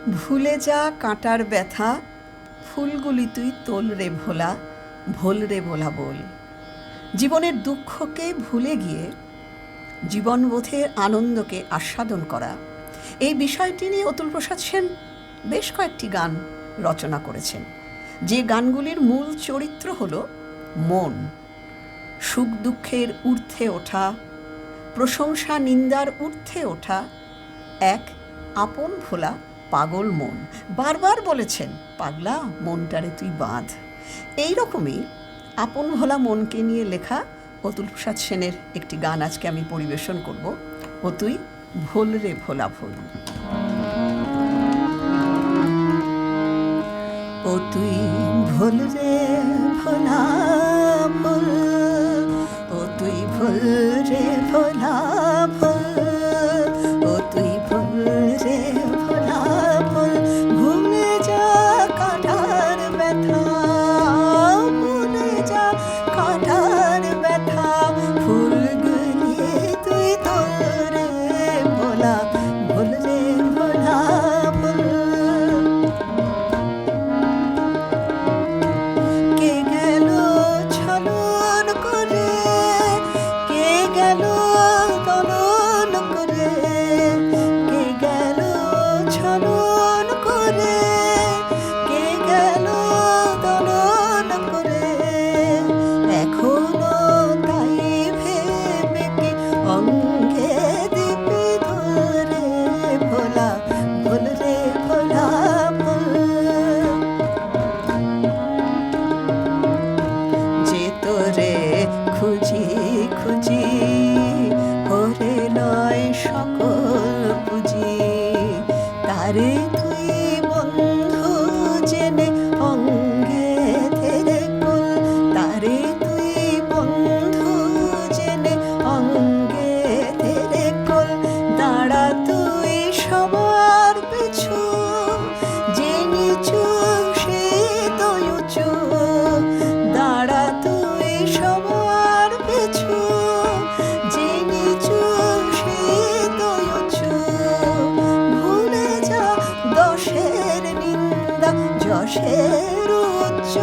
ভুলে যা কাঁটার ব্যথা, ফুলগুলি তুই তোল রে ভোলা, ভোল রে ভোলা বল। জীবনের দুঃখকে ভুলে গিয়ে জীবনবোধের আনন্দকে আস্বাদন করা, এই বিষয়টি নিয়ে অতুল প্রসাদ সেন বেশ কয়েকটি গান রচনা করেছেন, যে গানগুলির মূল চরিত্র হল মন। সুখ দুঃখের ঊর্ধ্বে ওঠা, প্রশংসা নিন্দার ঊর্ধ্বে ওঠা এক আপন ভোলা পাগল মন। বারবার বলেছেন, পাগলা মনটারে তুই বাঁধ। এই রকমই আপন ভোলা মনকে নিয়ে লেখা অতুল প্রসাদ সেনের একটি গান আজকে আমি পরিবেশন করব, ও তুই ভোল রে ভোলা ভোল। ও তুই ভোল রে ভোলা ভোল, ও তুই ভোল রে ভোলা ভোল, ও তুই ভোল রে ভোলা ভোল। ভুলে যা কাঁটার ব্যথা, ভুলে যা কাঁটার ব্যথা, ফুলগুলি তুই তোল রে ভোলা, ভোল রে ভোলা ভোল। কে গেল ছলন করে, কে গেল দলন করে, কে গেল ছলন করে, কে গেল দলন করে। এখনো তাই ভেবে কি অঙ্গে দিবি ধরে ভোলা, ভোল রে ভোলা ভোল। যে তোরে খুঁজি খুঁজি ওরে নয় সকল পুঁজি, তারে তুই বন্ধু জেনে অঙ্গে ধরে কুল, তারে তুই বন্ধু জেনে অঙ্গে ধরে কুল। দাঁড়া তুই সবার পিছু, যে নিচু সে তো উঁচু, দাঁড়া তুই সবার পিছু, যে নিচু সে তো উঁচু। ভুলে যা দশের নিন্দা যশের উচ্চ